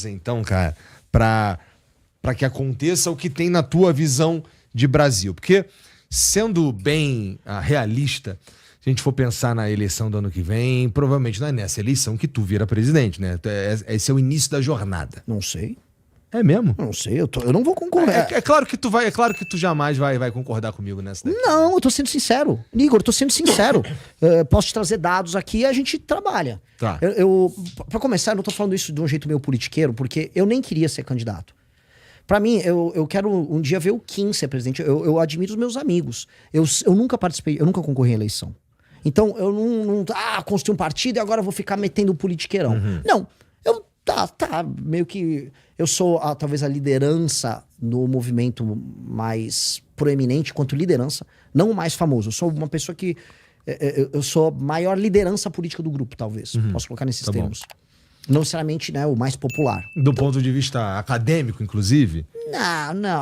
Então, cara, para que aconteça o que tem na tua visão de Brasil? Porque, sendo bem realista, se a gente for pensar na eleição do ano que vem, provavelmente não é nessa eleição que tu vira presidente, né? Esse é o início da jornada. Não sei. É mesmo? Não sei, eu não vou concorrer. É claro que tu jamais vai concordar comigo nessa daqui. Não, eu tô sendo sincero. Igor, eu tô sendo sincero. Posso te trazer dados aqui e a gente trabalha. Tá. Pra começar, eu não tô falando isso de um jeito meio politiqueiro, porque eu nem queria ser candidato. Pra mim, eu quero um dia ver o Kim ser presidente. Eu admiro os meus amigos. Eu nunca participei, eu nunca concorri em eleição. Então, eu não construí um partido e agora eu vou ficar metendo politiqueirão. Uhum. Não, meio que... Eu sou, talvez, a liderança no movimento mais proeminente quanto liderança, não o mais famoso. Eu sou uma pessoa que... Eu sou a maior liderança política do grupo, talvez. Posso colocar nesses termos. Não necessariamente, né, o mais popular. Do ponto de vista acadêmico, inclusive?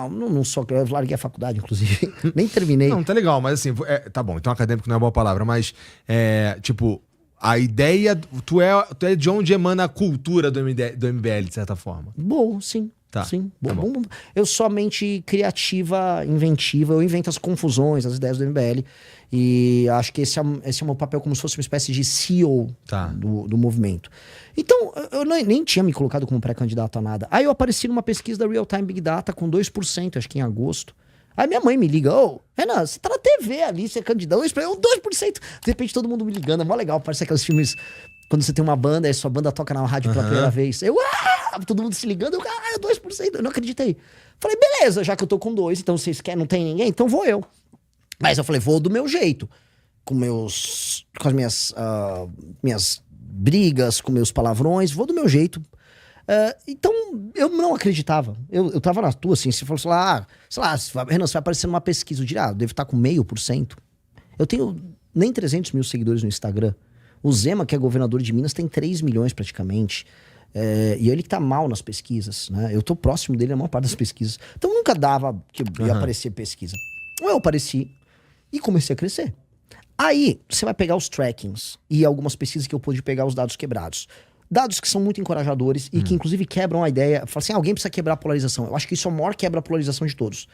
Não sou. Eu larguei a faculdade, inclusive. Nem terminei. Não, tá legal, mas assim, tá bom, então acadêmico não é uma boa palavra, mas tipo, a ideia, tu é de onde emana a cultura do MBL, de certa forma. Bom, sim. Tá, sim. tá bom. Eu sou mente criativa, inventiva, eu invento as confusões, as ideias do MBL. E acho que esse é o meu papel como se fosse uma espécie de CEO do movimento. Então, eu nem tinha me colocado como pré-candidato a nada. Aí eu apareci numa pesquisa da Real Time Big Data com 2%, acho que em agosto. Aí minha mãe me liga, Renan, você tá na TV ali, você é candidato, 2%. De repente todo mundo me ligando, é mó legal, parece aqueles filmes quando você tem uma banda e sua banda toca na rádio pela primeira vez. Todo mundo se ligando, 2%, eu não acreditei. Falei, beleza, já que eu tô com 2%, então vocês querem, não tem ninguém, então vou eu. Mas eu falei, vou do meu jeito, com as minhas brigas, com meus palavrões, vou do meu jeito. Então, eu não acreditava. Eu tava na tua, assim, se fosse lá, sei lá, Renan, você vai aparecer numa pesquisa, eu diria, devo estar com 0,5%. Eu tenho nem 300 mil seguidores no Instagram. O Zema, que é governador de Minas, tem 3 milhões praticamente. E ele que tá mal nas pesquisas, né? Eu tô próximo dele na maior parte das pesquisas. Então, nunca dava que ia aparecer pesquisa. Eu apareci e comecei a crescer. Aí, você vai pegar os trackings e algumas pesquisas que eu pude pegar os dados quebrados. Dados que são muito encorajadores e que, inclusive, quebram a ideia. Fala assim, alguém precisa quebrar a polarização. Eu acho que isso é o maior quebra a polarização de todos.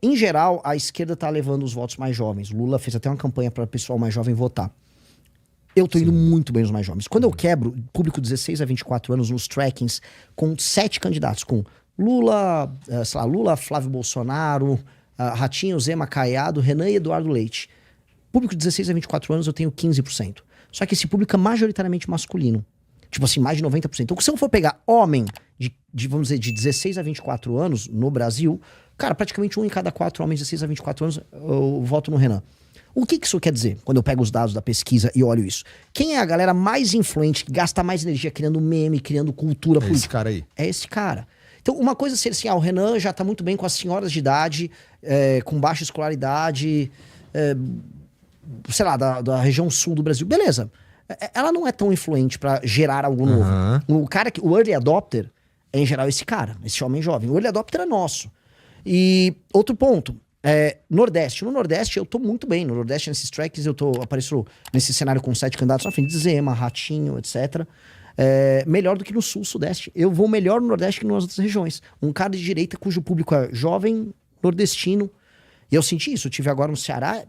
Em geral, a esquerda tá levando os votos mais jovens. Lula fez até uma campanha para o pessoal mais jovem votar. Eu tô indo muito bem nos mais jovens. Quando eu quebro público 16 a 24 anos nos trackings com 7 candidatos, com Lula, Flávio Bolsonaro, Ratinho, Zema, Caiado, Renan e Eduardo Leite. Público de 16 a 24 anos eu tenho 15%. Só que esse público é majoritariamente masculino. Tipo assim, mais de 90%. Então, se eu for pegar homem vamos dizer, de 16 a 24 anos no Brasil, cara, praticamente 1 em cada 4 homens de 16 a 24 anos eu voto no Renan. O que isso quer dizer, quando eu pego os dados da pesquisa e olho isso? Quem é a galera mais influente, que gasta mais energia criando meme, criando cultura política? Esse cara aí. É esse cara. Então, uma coisa é ser assim, o Renan já tá muito bem com as senhoras de idade, com baixa escolaridade, sei lá, da região sul do Brasil. Beleza. Ela não é tão influente pra gerar algo novo. O early adopter é, em geral, esse cara, esse homem jovem. O early adopter é nosso. E outro ponto, Nordeste. No Nordeste eu tô muito bem. No Nordeste, nesses tracks, apareço nesse cenário com 7 candidatos na frente de Zema, Ratinho, etc. Melhor do que no Sul, Sudeste. Eu vou melhor no Nordeste que nas outras regiões. Um cara de direita cujo público é jovem, nordestino. E eu senti isso. Eu tive agora no Ceará.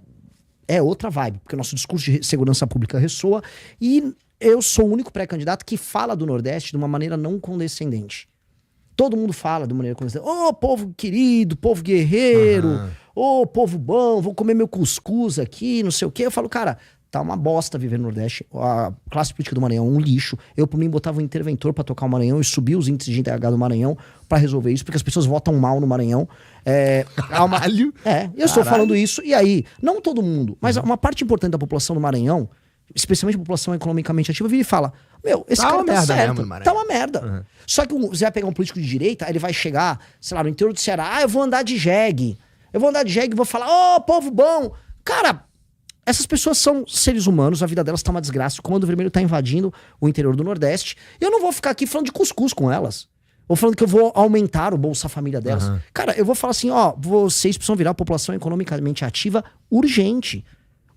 É outra vibe, porque o nosso discurso de segurança pública ressoa. E eu sou o único pré-candidato que fala do Nordeste de uma maneira não condescendente. Todo mundo fala de maneira condescendente. Povo querido, povo guerreiro. Povo bom, vou comer meu cuscuz aqui, não sei o quê. Eu falo, cara, tá uma bosta viver no Nordeste. A classe política do Maranhão é um lixo. Eu, por mim, botava um interventor pra tocar o Maranhão e subir os índices de IDH do Maranhão pra resolver isso, porque as pessoas votam mal no Maranhão. Caralho! Eu estou falando isso. E aí, não todo mundo, mas uma parte importante da população do Maranhão, especialmente a população economicamente ativa, vira e fala, esse cara tá certo, tá uma merda. Só que você vai pegar um político de direita, aí ele vai chegar, sei lá, no interior do Ceará, eu vou andar de jegue. Eu vou andar de jegue e vou falar, povo bom. Cara, essas pessoas são seres humanos, a vida delas tá uma desgraça. O Comando Vermelho tá invadindo o interior do Nordeste. E eu não vou ficar aqui falando de cuscuz com elas. Ou falando que eu vou aumentar o Bolsa Família delas. Cara, eu vou falar assim, vocês precisam virar a população economicamente ativa urgente.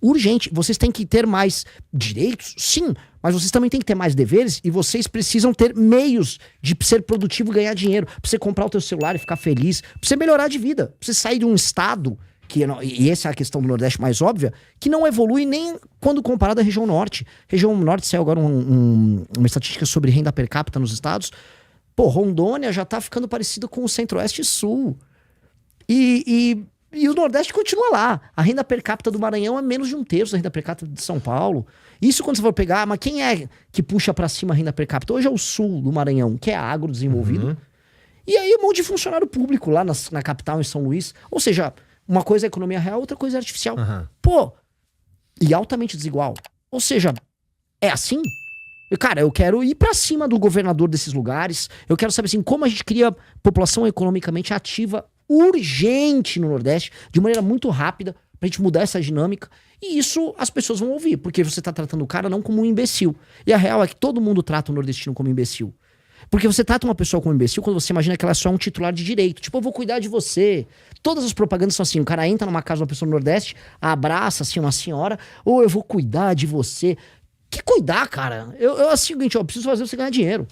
Urgente. Vocês têm que ter mais direitos? Sim. Mas vocês também têm que ter mais deveres e vocês precisam ter meios de ser produtivo e ganhar dinheiro. Pra você comprar o teu celular e ficar feliz. Pra você melhorar de vida. Pra você sair de um estado, e essa é a questão do Nordeste mais óbvia, que não evolui nem quando comparado à região Norte. Região Norte saiu agora uma estatística sobre renda per capita nos estados. Pô, Rondônia já tá ficando parecido com o Centro-Oeste e Sul. E o Nordeste continua lá. A renda per capita do Maranhão é menos de 1/3 da renda per capita de São Paulo. Isso quando você for pegar, mas quem é que puxa pra cima a renda per capita? Hoje é o sul do Maranhão, que é agro desenvolvido. E aí um monte de funcionário público lá na capital, em São Luís. Ou seja, uma coisa é economia real, outra coisa é artificial. Pô, e altamente desigual. Ou seja, é assim? Cara, eu quero ir pra cima do governador desses lugares. Eu quero saber assim, como a gente cria população economicamente ativa urgente no Nordeste, de maneira muito rápida, pra gente mudar essa dinâmica. E isso as pessoas vão ouvir, porque você tá tratando o cara não como um imbecil. E a real é que todo mundo trata o nordestino como imbecil. Porque você trata uma pessoa como imbecil quando você imagina que ela é só um titular de direito. Tipo, eu vou cuidar de você. Todas as propagandas são assim, o cara entra numa casa de uma pessoa no Nordeste, abraça assim uma senhora, ou eu vou cuidar de você. Que cuidar, cara? É o seguinte, eu preciso fazer você ganhar dinheiro.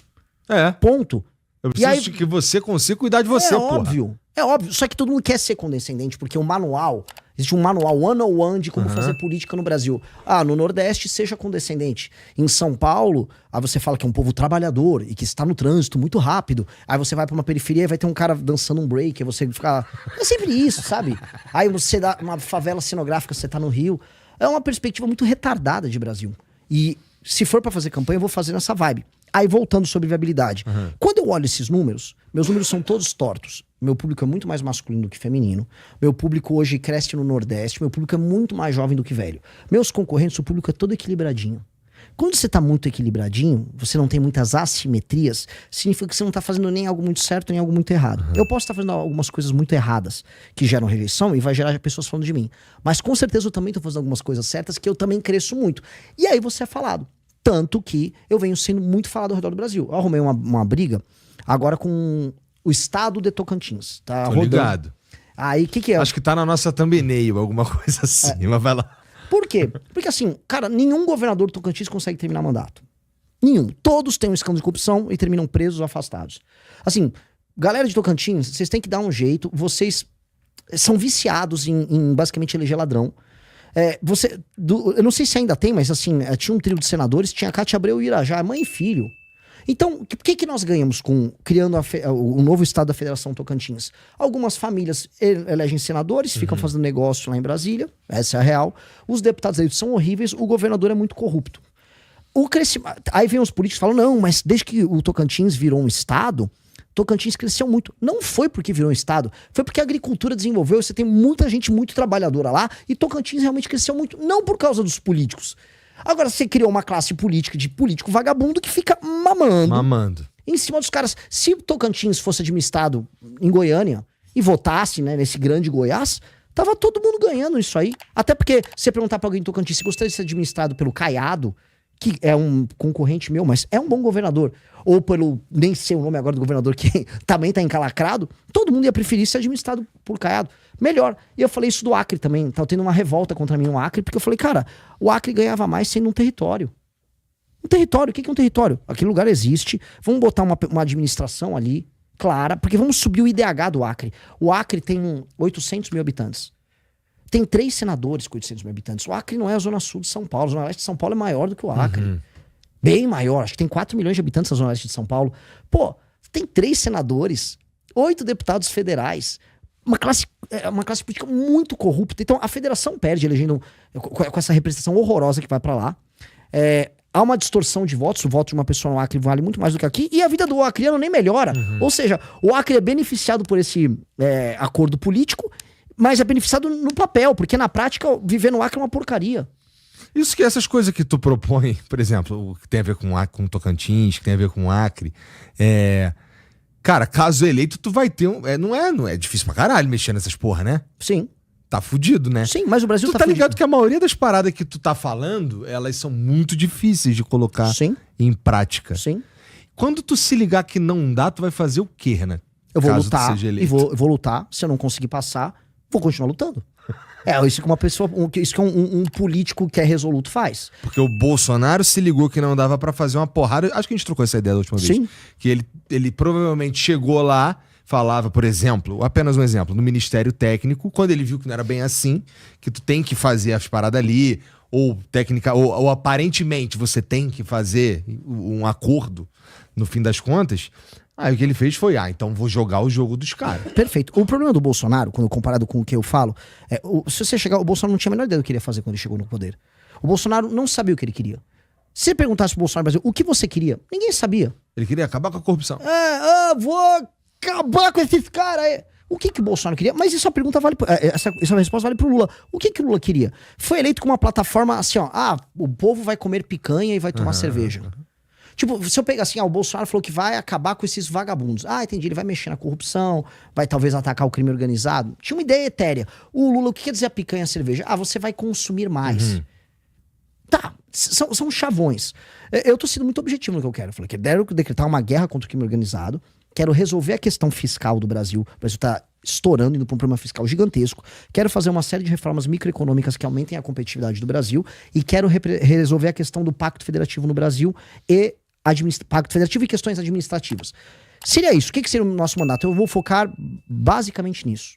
Ponto. Eu preciso que você consiga cuidar de você, porra. Óbvio. É óbvio. Só que todo mundo quer ser condescendente, porque o manual... Existe um manual one-on-one de como fazer política no Brasil. No Nordeste, seja condescendente. Em São Paulo, aí você fala que é um povo trabalhador e que está no trânsito muito rápido. Aí você vai pra uma periferia e vai ter um cara dançando um break, aí você fica... É sempre isso, sabe? Aí você dá uma favela cenográfica, você tá no Rio. É uma perspectiva muito retardada de Brasil. E se for pra fazer campanha, eu vou fazer nessa vibe. Aí voltando sobre viabilidade. Quando eu olho esses números, meus números são todos tortos. Meu público é muito mais masculino do que feminino. Meu público hoje cresce no Nordeste. Meu público é muito mais jovem do que velho. Meus concorrentes, o público é todo equilibradinho. Quando você tá muito equilibradinho, você não tem muitas assimetrias, significa que você não tá fazendo nem algo muito certo, nem algo muito errado. Eu posso estar fazendo algumas coisas muito erradas, que geram rejeição e vai gerar pessoas falando de mim. Mas com certeza eu também tô fazendo algumas coisas certas que eu também cresço muito. E aí você é falado. Tanto que eu venho sendo muito falado ao redor do Brasil. Eu arrumei uma briga agora com o estado de Tocantins. Tá Tô rodando. ligado. Aí, o que é? Acho que tá na nossa thumbnail, alguma coisa assim, mas vai lá. Por quê? Porque assim, cara, nenhum governador do Tocantins consegue terminar mandato. Nenhum. Todos têm um escândalo de corrupção e terminam presos ou afastados. Assim, galera de Tocantins, vocês têm que dar um jeito. Vocês são viciados em basicamente eleger ladrão. Eu não sei se ainda tem, mas assim, tinha um trio de senadores, tinha Cátia Abreu e Irajá, mãe e filho. Então, o que nós ganhamos com criando o novo estado da Federação Tocantins? Algumas famílias elegem senadores, ficam fazendo negócio lá em Brasília, essa é a real. Os deputados eleitos são horríveis, o governador é muito corrupto. Aí vem os políticos e falam, não, mas desde que o Tocantins virou um estado, Tocantins cresceu muito. Não foi porque virou um estado, foi porque a agricultura desenvolveu, você tem muita gente muito trabalhadora lá, e Tocantins realmente cresceu muito, não por causa dos políticos. Agora você criou uma classe política de político vagabundo que fica mamando em cima dos caras. Se Tocantins fosse administrado em Goiânia e votasse, né, nesse grande Goiás, tava todo mundo ganhando isso aí. Até porque, se você perguntar pra alguém em Tocantins se gostaria de ser administrado pelo Caiado, que é um concorrente meu, mas é um bom governador, ou pelo, nem sei o nome agora do governador, que também tá encalacrado, todo mundo ia preferir ser administrado por Caiado. Melhor. E eu falei isso do Acre também. Tava tendo uma revolta contra mim no Acre, porque eu falei, cara, o Acre ganhava mais sendo um território. Um território, o que é um território? Aquele lugar existe, vamos botar uma administração ali, clara, porque vamos subir o IDH do Acre. O Acre tem 800 mil habitantes. Tem 3 senadores com 800 mil habitantes. O Acre não é a zona sul de São Paulo. A zona leste de São Paulo é maior do que o Acre. Bem maior. Acho que tem 4 milhões de habitantes na zona leste de São Paulo. Pô, tem 3 senadores, 8 deputados federais. Uma classe política muito corrupta. Então, a federação perde elegendo com essa representação horrorosa que vai pra lá. Há uma distorção de votos. O voto de uma pessoa no Acre vale muito mais do que aqui. E a vida do acreano nem melhora. Ou seja, o Acre é beneficiado por esse acordo político, mas é beneficiado no papel, porque na prática, viver no Acre é uma porcaria. Isso que essas coisas que tu propõe, por exemplo, o que tem a ver com Tocantins, que tem a ver com Acre, cara, caso eleito, tu vai ter não é difícil pra caralho mexer nessas porra, né? Sim. Tá fudido, né? Sim, mas o Brasil tá ligado que a maioria das paradas que tu tá falando, elas são muito difíceis de colocar em prática. Sim. Quando tu se ligar que não dá, tu vai fazer o quê, Renan? Eu vou lutar, eu vou lutar. Se eu não conseguir passar, vou continuar lutando. Isso que uma pessoa, isso que um político que é resoluto faz. Porque o Bolsonaro se ligou que não dava pra fazer uma porrada. Acho que a gente trocou essa ideia da última vez. Sim. Que ele provavelmente chegou lá, falava, por exemplo, apenas um exemplo, no Ministério Técnico, quando ele viu que não era bem assim, que tu tem que fazer as paradas ali, ou técnica, ou aparentemente você tem que fazer um acordo no fim das contas. Aí o que ele fez foi, então vou jogar o jogo dos caras. Perfeito. O problema do Bolsonaro, quando comparado com o que eu falo, se você chegar, o Bolsonaro não tinha a menor ideia do que ele ia fazer quando ele chegou no poder. O Bolsonaro não sabia o que ele queria. Se você perguntasse pro Bolsonaro Brasil, o que você queria? Ninguém sabia. Ele queria acabar com a corrupção. Vou acabar com esses caras aí. O que o Bolsonaro queria? Mas essa pergunta vale... Essa resposta vale pro Lula. O que o Lula queria? Foi eleito com uma plataforma assim, o povo vai comer picanha e vai tomar cerveja. Tipo, se eu pegar assim, o Bolsonaro falou que vai acabar com esses vagabundos. Entendi, ele vai mexer na corrupção, vai talvez atacar o crime organizado. Tinha uma ideia etérea. O Lula, o que quer dizer a picanha e a cerveja? Você vai consumir mais. Tá, são chavões. Eu tô sendo muito objetivo no que eu quero. Eu falei que quero decretar uma guerra contra o crime organizado, quero resolver a questão fiscal do Brasil. O Brasil tá estourando, indo para um problema fiscal gigantesco. Quero fazer uma série de reformas microeconômicas que aumentem a competitividade do Brasil e quero resolver a questão do Pacto Federativo no Brasil e Pacto Federativo e questões administrativas. Seria isso. O que seria o nosso mandato? Eu vou focar basicamente nisso.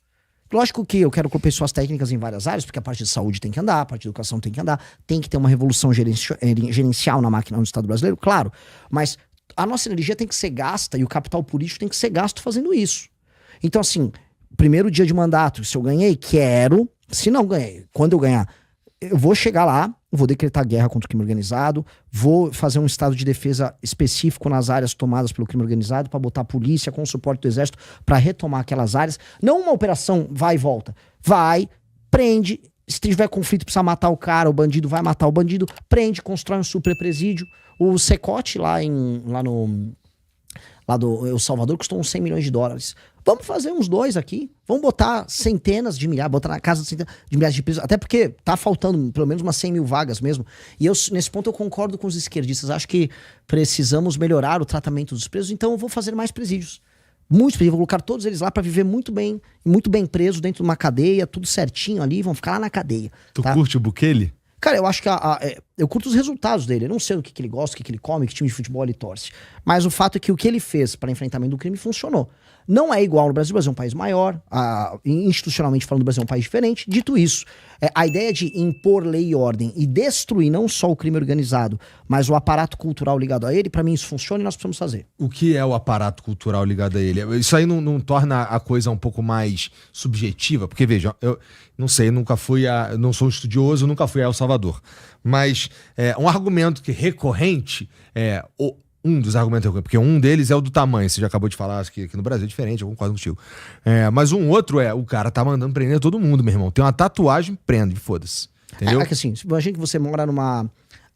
Lógico que eu quero com pessoas técnicas em várias áreas, porque a parte de saúde tem que andar, a parte de educação tem que andar, tem que ter uma revolução gerencial na máquina do Estado brasileiro, claro. Mas a nossa energia tem que ser gasta e o capital político tem que ser gasto fazendo isso. Então, assim, primeiro dia de mandato, se eu ganhei, quero. Se não ganhei, quando eu ganhar, eu vou chegar lá, vou decretar guerra contra o crime organizado, vou fazer um estado de defesa específico nas áreas tomadas pelo crime organizado, para botar a polícia com o suporte do exército para retomar aquelas áreas. Não uma operação vai e volta. Vai, prende, se tiver conflito precisa matar o cara, o bandido vai matar o bandido, prende, constrói um super presídio. O Secote lá do El Salvador custou uns 100 milhões de dólares. Vamos fazer uns 2 aqui. Vamos botar centenas de milhares, botar na casa de milhares de presos. Até porque tá faltando pelo menos umas 100 mil vagas mesmo. E nesse ponto eu concordo com os esquerdistas. Acho que precisamos melhorar o tratamento dos presos. Então eu vou fazer mais presídios. Muitos presídios. Vou colocar todos eles lá para viver muito bem preso dentro de uma cadeia, tudo certinho ali. Vão ficar lá na cadeia. Tu curte o Bukele? Cara, eu acho que eu curto os resultados dele. Eu não sei o que ele gosta, o que ele come, que time de futebol ele torce. Mas o fato é que o que ele fez para enfrentamento do crime funcionou. Não é igual no Brasil. O Brasil é um país maior. Institucionalmente falando, o Brasil é um país diferente. Dito isso, a ideia de impor lei e ordem e destruir não só o crime organizado, mas o aparato cultural ligado a ele, para mim isso funciona e nós precisamos fazer. O que é o aparato cultural ligado a ele? Isso aí não torna a coisa um pouco mais subjetiva? Porque, veja, eu não sei, não sou um estudioso, nunca fui a El Salvador. Mas um argumento que é recorrente um dos argumentos, porque um deles é o do tamanho. Você já acabou de falar, acho que aqui no Brasil é diferente, eu concordo contigo. Mas um outro o cara tá mandando prender todo mundo, meu irmão. Tem uma tatuagem, prende, foda-se. Entendeu? É que assim, imagina que você mora numa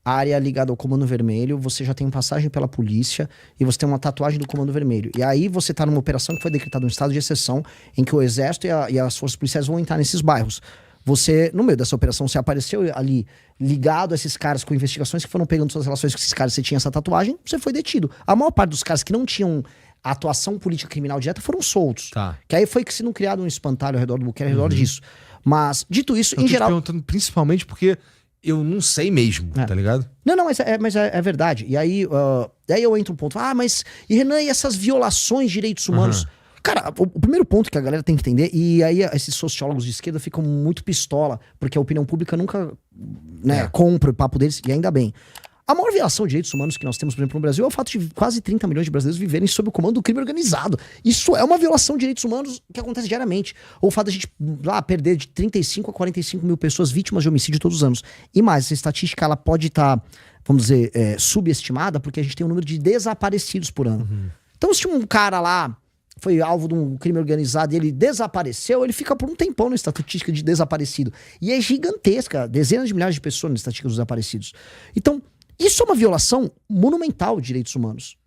área ligada ao Comando Vermelho, você já tem passagem pela polícia e você tem uma tatuagem do Comando Vermelho. E aí você tá numa operação que foi decretada um estado de exceção em que o exército e as forças policiais vão entrar nesses bairros. Você, no meio dessa operação, você apareceu ali ligado a esses caras com investigações que foram pegando suas relações com esses caras, você tinha essa tatuagem, você foi detido. A maior parte dos caras que não tinham atuação política criminal direta foram soltos. Tá. Que aí foi que se não criado um espantalho ao redor do Bukele, ao redor disso. Mas, dito isso, em geral... Eu tô te perguntando principalmente porque eu não sei mesmo, tá ligado? Não, mas é verdade. E aí eu entro um ponto, mas e Renan, e essas violações de direitos humanos? Cara, o primeiro ponto que a galera tem que entender, e aí esses sociólogos de esquerda ficam muito pistola, porque a opinião pública nunca compra o papo deles, e ainda bem. A maior violação de direitos humanos que nós temos, por exemplo, no Brasil é o fato de quase 30 milhões de brasileiros viverem sob o comando do crime organizado. Isso é uma violação de direitos humanos que acontece diariamente. Ou o fato de a gente perder de 35 a 45 mil pessoas vítimas de homicídio todos os anos. E mais, essa estatística ela pode estar, vamos dizer, subestimada, porque a gente tem um número de desaparecidos por ano. Então, se um cara lá foi alvo de um crime organizado e ele desapareceu, ele fica por um tempão na estatística de desaparecido. E é gigantesca, dezenas de milhares de pessoas na estatística dos desaparecidos. Então, isso é uma violação monumental de direitos humanos.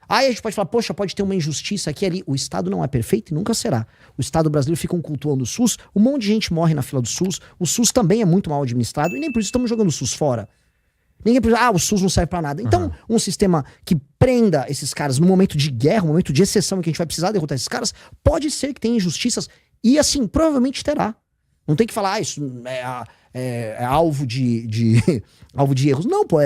Aí a gente pode falar, poxa, pode ter uma injustiça aqui e ali. O Estado não é perfeito e nunca será. O Estado brasileiro fica cultuando o SUS, um monte de gente morre na fila do SUS, o SUS também é muito mal administrado e nem por isso estamos jogando o SUS fora. Ninguém pensa, o SUS não serve pra nada. Então, um sistema que prenda esses caras no momento de guerra, no momento de exceção em que a gente vai precisar derrotar esses caras, pode ser que tenha injustiças e, assim, provavelmente terá. Não tem que falar, isso é alvo de alvo de erros. Não, pô,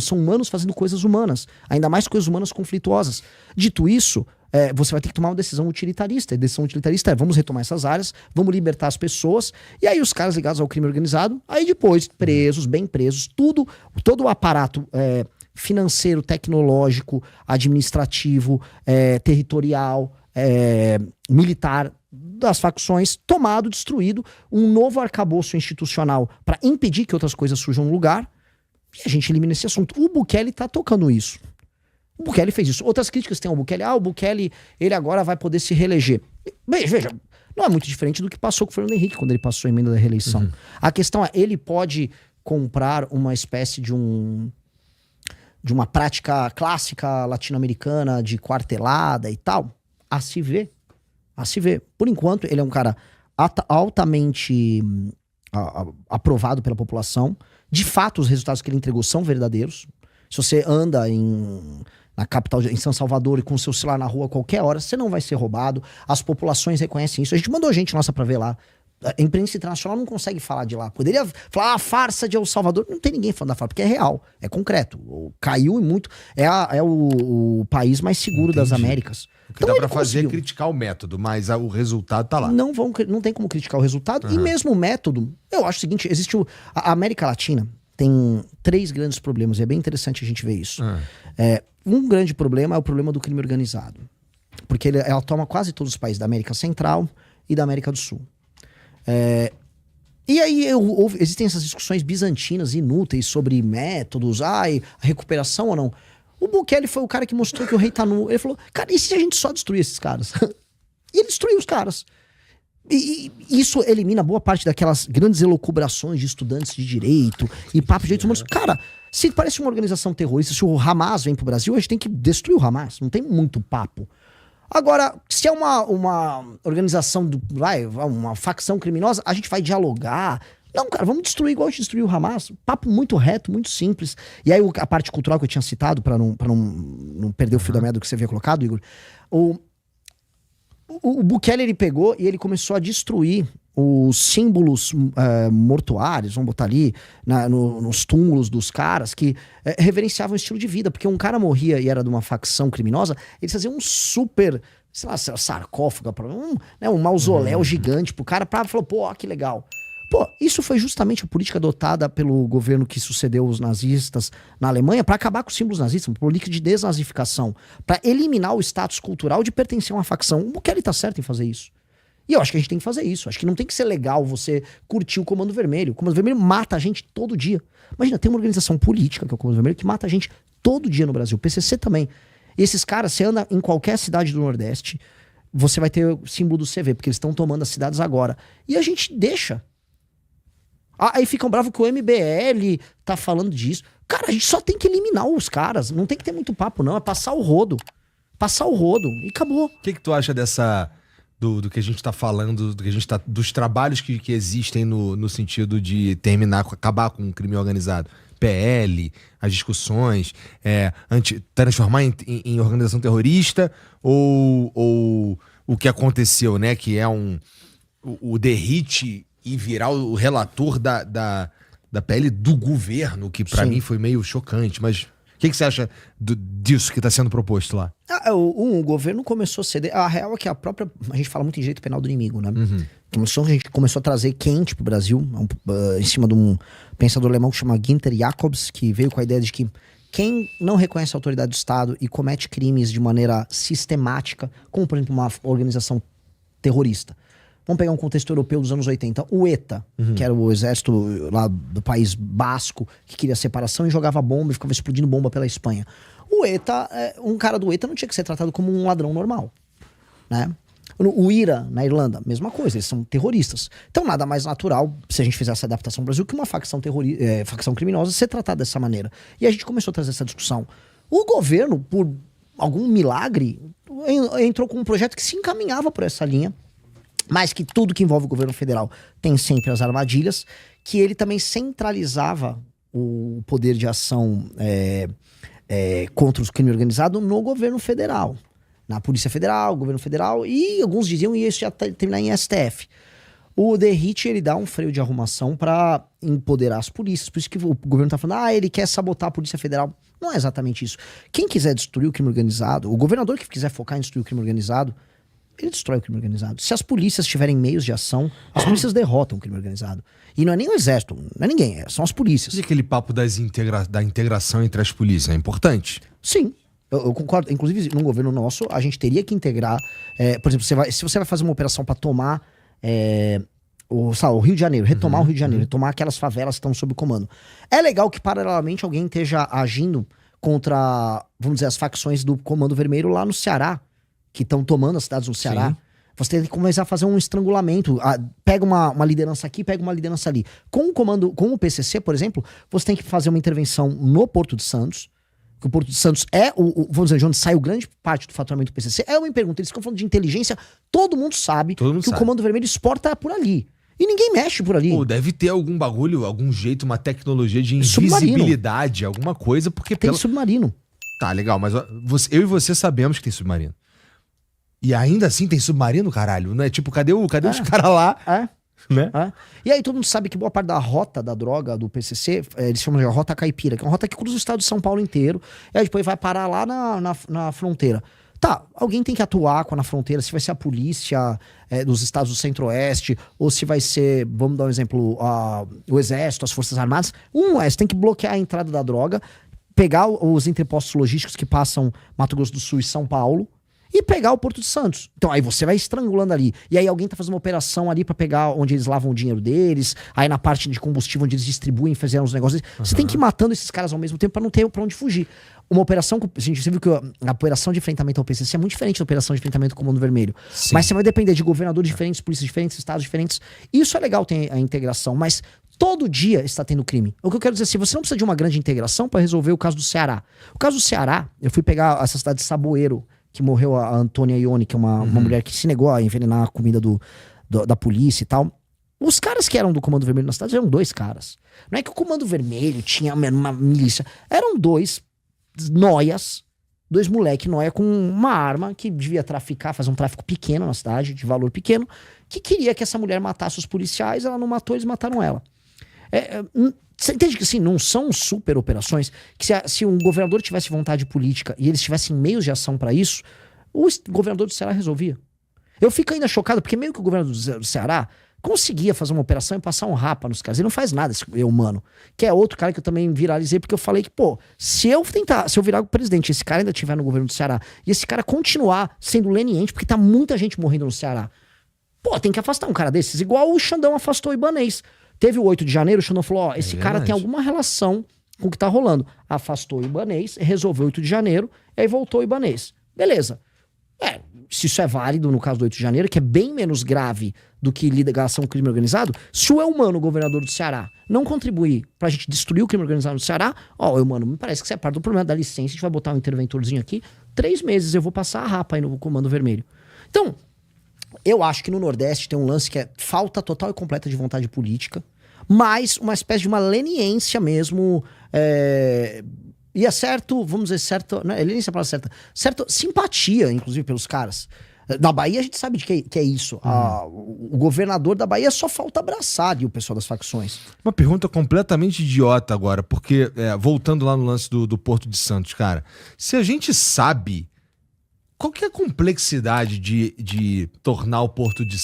são humanos fazendo coisas humanas. Ainda mais coisas humanas conflituosas. Dito isso, você vai ter que tomar uma decisão utilitarista. A decisão utilitarista vamos retomar essas áreas, vamos libertar as pessoas, e aí os caras ligados ao crime organizado, aí depois, presos, bem presos, todo o aparato financeiro, tecnológico, administrativo, territorial, militar, das facções, tomado, destruído, um novo arcabouço institucional para impedir que outras coisas surjam no lugar, e a gente elimina esse assunto. O Bukele tá tocando isso. O Bukele fez isso. Outras críticas tem ao Bukele. O Bukele, ele agora vai poder se reeleger. Veja, não é muito diferente do que passou com o Fernando Henrique quando ele passou a emenda da reeleição. Uhum. A questão é, ele pode comprar uma espécie de uma prática clássica latino-americana de quartelada e tal? A se ver. Por enquanto, ele é um cara altamente aprovado pela população. De fato, os resultados que ele entregou são verdadeiros. Se você anda na capital, em São Salvador, e com o seu celular na rua a qualquer hora, você não vai ser roubado. As populações reconhecem isso. A gente mandou gente nossa pra ver lá. A imprensa internacional não consegue falar de lá. Poderia falar a farsa de El Salvador. Não tem ninguém falando da farsa, porque é real, é concreto. Caiu e muito. É o país mais seguro das Américas. O que dá pra fazer é criticar o método, mas o resultado tá lá. Não tem como criticar o resultado. E mesmo o método, eu acho o seguinte, existe a América Latina tem 3 grandes problemas, e é bem interessante a gente ver isso. Um grande problema é o problema do crime organizado. Porque ela toma quase todos os países da América Central e da América do Sul. E aí existem essas discussões bizantinas inúteis sobre métodos, a recuperação ou não. O Bukele foi o cara que mostrou que o rei tá nu. Ele falou, cara, e se a gente só destruir esses caras? E ele destruiu os caras. E isso elimina boa parte daquelas grandes elucubrações de estudantes de direito e papo de direitos humanos. Cara, se parece uma organização terrorista, se o Hamas vem pro Brasil, a gente tem que destruir o Hamas. Não tem muito papo. Agora, se é uma organização, uma facção criminosa, a gente vai dialogar. Não, cara, vamos destruir igual a gente destruiu o Hamas. Papo muito reto, muito simples. E aí a parte cultural que eu tinha citado, pra não perder o fio da meada do que você havia colocado, Igor. O Bukele, ele pegou e ele começou a destruir os símbolos mortuários, vamos botar ali, nos túmulos dos caras, que reverenciavam o estilo de vida. Porque um cara morria e era de uma facção criminosa, eles faziam um super, sei lá, sarcófago, um mausoléu gigante pro cara, falou, pô, que legal. Pô, isso foi justamente a política adotada pelo governo que sucedeu os nazistas na Alemanha para acabar com os símbolos nazistas, uma política de desnazificação, para eliminar o status cultural de pertencer a uma facção. O Bukele tá certo em fazer isso. E eu acho que a gente tem que fazer isso. Acho que não tem que ser legal você curtir o Comando Vermelho. O Comando Vermelho mata a gente todo dia. Imagina, tem uma organização política, que é o Comando Vermelho, que mata a gente todo dia no Brasil. O PCC também. E esses caras, você anda em qualquer cidade do Nordeste, você vai ter o símbolo do CV, porque eles estão tomando as cidades agora. E a gente deixa. Aí ficam bravos que o MBL tá falando disso. Cara, a gente só tem que eliminar os caras. Não tem que ter muito papo, não. É passar o rodo. Passar o rodo. E acabou. O que tu acha do que a gente tá falando, dos trabalhos que existem no sentido de acabar com o crime organizado? PL, as discussões, transformar em organização terrorista ou o que aconteceu, né? Que é o derrite e virar o relator da PL do governo, que pra mim foi meio chocante. Mas o que você acha disso que tá sendo proposto lá? O governo começou a ceder. A real é que a gente fala muito em direito penal do inimigo, né? A gente começou a trazer quente pro Brasil, em cima de um pensador alemão que chama Günther Jacobs, que veio com a ideia de que quem não reconhece a autoridade do Estado e comete crimes de maneira sistemática, como por exemplo uma organização terrorista. Vamos pegar um contexto europeu dos anos 80. O ETA, que era o exército lá do país basco, que queria separação e jogava bomba e ficava explodindo bomba pela Espanha. O ETA, um cara do ETA não tinha que ser tratado como um ladrão normal, né? O IRA, na Irlanda, mesma coisa, eles são terroristas. Então nada mais natural, se a gente fizer essa adaptação no Brasil, que uma facção criminosa ser tratada dessa maneira. E a gente começou a trazer essa discussão. O governo, por algum milagre, entrou com um projeto que se encaminhava por essa linha, mas que tudo que envolve o governo federal tem sempre as armadilhas, que ele também centralizava o poder de ação contra o crime organizado no governo federal. Na Polícia Federal, governo federal, e alguns diziam que isso ia terminar em STF. O Derrite, ele dá um freio de arrumação para empoderar as polícias. Por isso que o governo tá falando, ele quer sabotar a Polícia Federal. Não é exatamente isso. Quem quiser destruir o crime organizado, o governador que quiser focar em destruir o crime organizado, ele destrói o crime organizado. Se as polícias tiverem meios de ação, as polícias derrotam o crime organizado. E não é nem o exército, não é ninguém, são as polícias. E aquele papo da integração entre as polícias é importante? Sim. Eu concordo. Inclusive, num governo nosso, a gente teria que integrar... por exemplo, se você vai fazer uma operação para tomar o Rio de Janeiro, retomar o Rio de Janeiro, retomar aquelas favelas que estão sob comando. É legal que, paralelamente, alguém esteja agindo contra, vamos dizer, as facções do Comando Vermelho lá no Ceará, que estão tomando as cidades no Ceará. Sim. Você tem que começar a fazer um estrangulamento. Pega uma liderança aqui, pega uma liderança ali. Com o PCC, por exemplo, você tem que fazer uma intervenção no Porto de Santos, que o Porto de Santos é, vamos dizer, de onde sai grande parte do faturamento do PCC. Eu me pergunto, eles ficam falando de inteligência, todo mundo sabe que o Comando Vermelho exporta por ali. E ninguém mexe por ali. Deve ter algum bagulho, algum jeito, uma tecnologia de invisibilidade, alguma coisa, porque... Tem submarino. Tá, legal, mas eu e você sabemos que tem submarino. E ainda assim tem submarino, caralho? Não é tipo, cadê os caras lá? Né? E aí todo mundo sabe que boa parte da rota da droga do PCC, eles chamam de rota caipira, que é uma rota que cruza o estado de São Paulo inteiro, e aí depois vai parar lá na fronteira. Tá, alguém tem que atuar na fronteira, se vai ser a polícia dos estados do centro-oeste, ou se vai ser, vamos dar um exemplo, o exército, as forças armadas. Você tem que bloquear a entrada da droga, pegar os entrepostos logísticos que passam Mato Grosso do Sul e São Paulo, e pegar o Porto de Santos. Então aí você vai estrangulando ali. E aí alguém tá fazendo uma operação ali pra pegar onde eles lavam o dinheiro deles, aí na parte de combustível onde eles distribuem, fizeram os negócios. Você tem que ir matando esses caras ao mesmo tempo pra não ter pra onde fugir. Uma operação, você viu que a operação de enfrentamento ao PCC é muito diferente da operação de enfrentamento com o Comando Vermelho. Sim. Mas você vai depender de governadores diferentes, polícias diferentes, estados diferentes. Isso é legal, tem a integração, mas todo dia está tendo crime. O que eu quero dizer é assim, você não precisa de uma grande integração pra resolver o caso do Ceará. O caso do Ceará, eu fui pegar essa cidade de Saboeiro, que morreu a Antônia Ione, que é uma mulher que se negou a envenenar a comida da polícia e tal. Os caras que eram do Comando Vermelho na cidade eram 2 caras. Não é que o Comando Vermelho tinha uma milícia. Eram 2 noias, 2 moleque noia com uma arma que devia fazer um tráfico pequeno na cidade, de valor pequeno, que queria que essa mulher matasse os policiais, ela não matou, eles mataram ela. Você entende que assim, não são super operações, que se um governador tivesse vontade política e eles tivessem meios de ação pra isso, o governador do Ceará resolvia. Eu fico ainda chocado, porque meio que o governador do Ceará conseguia fazer uma operação e passar um rapa nos caras. Ele não faz nada, esse humano. Que é outro cara que eu também viralizei, porque eu falei que, se eu virar o presidente, esse cara ainda estiver no governo do Ceará, e esse cara continuar sendo leniente, porque tá muita gente morrendo no Ceará, tem que afastar um cara desses, igual o Xandão afastou o Ibanez. Teve o 8 de janeiro, o Xandão falou, esse cara tem alguma relação com o que tá rolando. Afastou o Ibanez, resolveu o 8 de janeiro, e aí voltou o Ibanez. Beleza. Se isso é válido no caso do 8 de janeiro, que é bem menos grave do que ligação com o crime organizado, se o Eumano, governador do Ceará, não contribuir pra gente destruir o crime organizado no Ceará, Eumano, me parece que você é parte do problema da licença, a gente vai botar um interventorzinho aqui, 3 meses eu vou passar a rapa aí no Comando Vermelho. Então, eu acho que no Nordeste tem um lance que é falta total e completa de vontade política, mas uma espécie de uma leniência mesmo, e é certo, vamos dizer, certo, não é leniência a palavra certa, certa simpatia, inclusive, pelos caras. Na Bahia a gente sabe de que é isso. O governador da Bahia só falta abraçar ali o pessoal das facções. Uma pergunta completamente idiota agora, porque, voltando lá no lance do Porto de Santos, cara, se a gente sabe... Qual que é a complexidade de tornar o Porto de...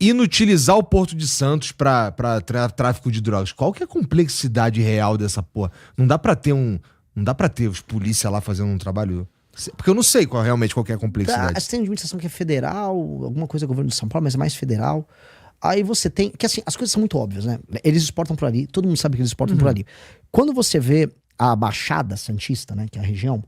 inutilizar o Porto de Santos pra tráfico de drogas? Qual que é a complexidade real dessa porra? Não dá pra ter os polícia lá fazendo um trabalho... Porque eu não sei realmente qual que é a complexidade. Você tem uma administração que é federal, alguma coisa governo de São Paulo, mas é mais federal. Aí você tem... Que assim, as coisas são muito óbvias, né? Eles exportam por ali, todo mundo sabe que eles exportam por ali. Quando você vê a Baixada Santista, né, que é a região...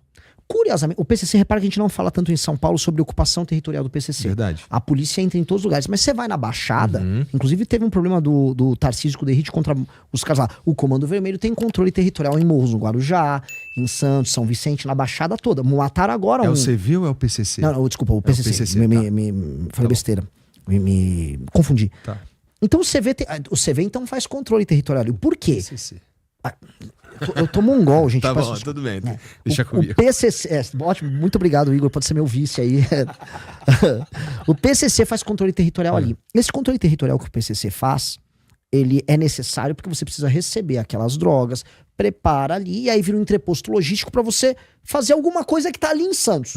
Curiosamente, o PCC, repara que a gente não fala tanto em São Paulo sobre ocupação territorial do PCC. Verdade. A polícia entra em todos os lugares. Mas você vai na Baixada, inclusive teve um problema do Tarcísio com o Derrite contra os caras lá. O Comando Vermelho tem controle territorial em Morros, no Guarujá, em Santos, São Vicente, na Baixada toda. Mataram agora o CV ou é o PCC? Não, desculpa, o PCC. Falei besteira. Me confundi. Tá. Então o CV então faz controle territorial. Por quê? PCC. Eu tô mongol, gente. Tá bom, tudo bem. Deixa comigo. O PCC... ótimo, muito obrigado, Igor. Pode ser meu vice aí. O PCC faz controle territorial ali. Esse controle territorial que o PCC faz, ele é necessário porque você precisa receber aquelas drogas, prepara ali, e aí vira um entreposto logístico pra você fazer alguma coisa que tá ali em Santos.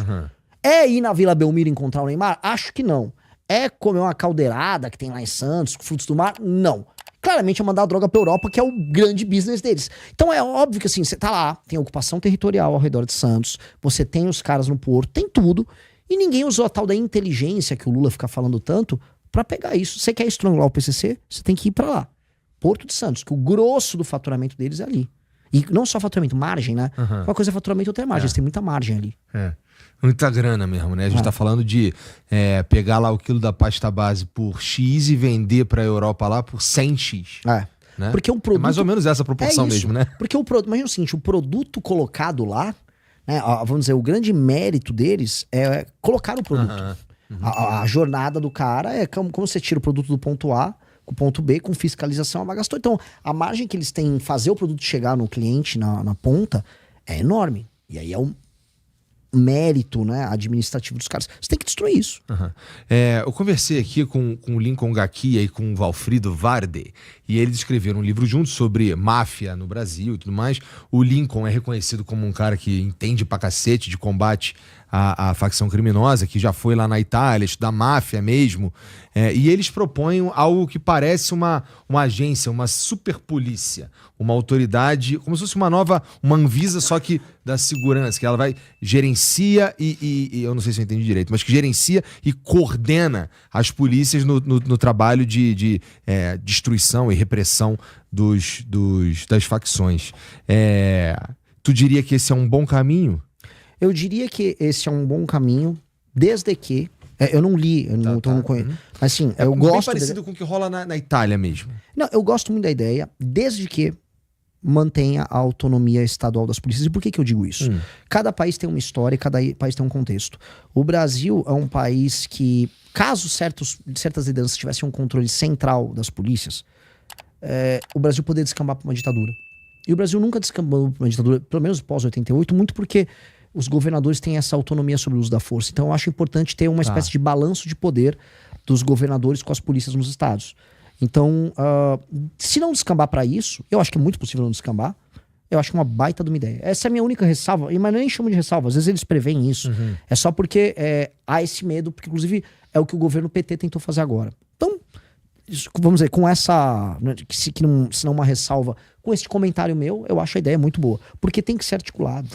É ir na Vila Belmiro encontrar o Neymar? Acho que não. É comer uma caldeirada que tem lá em Santos, com frutos do mar? Não. Claramente é mandar a droga pra Europa, que é o grande business deles. Então é óbvio que assim, você tá lá, tem ocupação territorial ao redor de Santos, você tem os caras no porto, tem tudo, e ninguém usou a tal da inteligência que o Lula fica falando tanto pra pegar isso. Você quer estrangular o PCC? Você tem que ir pra lá. Porto de Santos, que o grosso do faturamento deles é ali. E não só faturamento, margem, né? Uma coisa é faturamento, outra é margem. Eles têm muita margem ali. Muita grana mesmo, né? A gente tá falando de pegar lá o quilo da pasta base por X e vender pra Europa lá por 100X. Né? Porque o produto... É mais ou menos essa proporção mesmo, né? Porque o produto... Imagina o seguinte, o produto colocado lá, né, vamos dizer, o grande mérito deles é colocar o produto. A jornada do cara é como você tira o produto do ponto A com o ponto B, com fiscalização, ela gastou. Então, a margem que eles têm em fazer o produto chegar no cliente, na ponta, é enorme. E aí é um mérito, né, administrativo dos caras. Você tem que destruir isso. Eu conversei aqui com o Lincoln Gakia e com o Valfrido Varde, e eles escreveram um livro juntos sobre máfia no Brasil e tudo mais. O Lincoln é reconhecido como um cara que entende pra cacete de combate à facção criminosa, que já foi lá na Itália, estudar máfia mesmo. E eles propõem algo que parece uma agência, uma superpolícia, uma autoridade, como se fosse uma Anvisa, só que da segurança, que ela vai, gerencia e eu não sei se eu entendi direito, mas que gerencia e coordena as polícias no trabalho de destruição e repressão das facções. Tu diria que esse é um bom caminho? Eu diria que esse é um bom caminho, desde que... eu não li, eu não conheço. Mas assim, eu gosto... Bem parecido com o que rola na Itália mesmo. Não, eu gosto muito da ideia, desde que mantenha a autonomia estadual das polícias. E por que eu digo isso? Cada país tem uma história, cada país tem um contexto. O Brasil é um país que, caso certas lideranças tivessem um controle central das polícias, o Brasil poderia descambar para uma ditadura. E o Brasil nunca descambou para uma ditadura, pelo menos pós-88, muito porque os governadores têm essa autonomia sobre o uso da força. Então eu acho importante ter uma espécie de balanço de poder dos governadores com as polícias nos estados. Então, se não descambar para isso, eu acho que é muito possível não descambar, eu acho que é uma baita de uma ideia. Essa é a minha única ressalva, mas nem chamo de ressalva, às vezes eles preveem isso. É só porque há esse medo, porque inclusive é o que o governo PT tentou fazer agora. Então, vamos dizer, com essa, se não uma ressalva, com esse comentário meu, eu acho a ideia muito boa. Porque tem que ser articulado.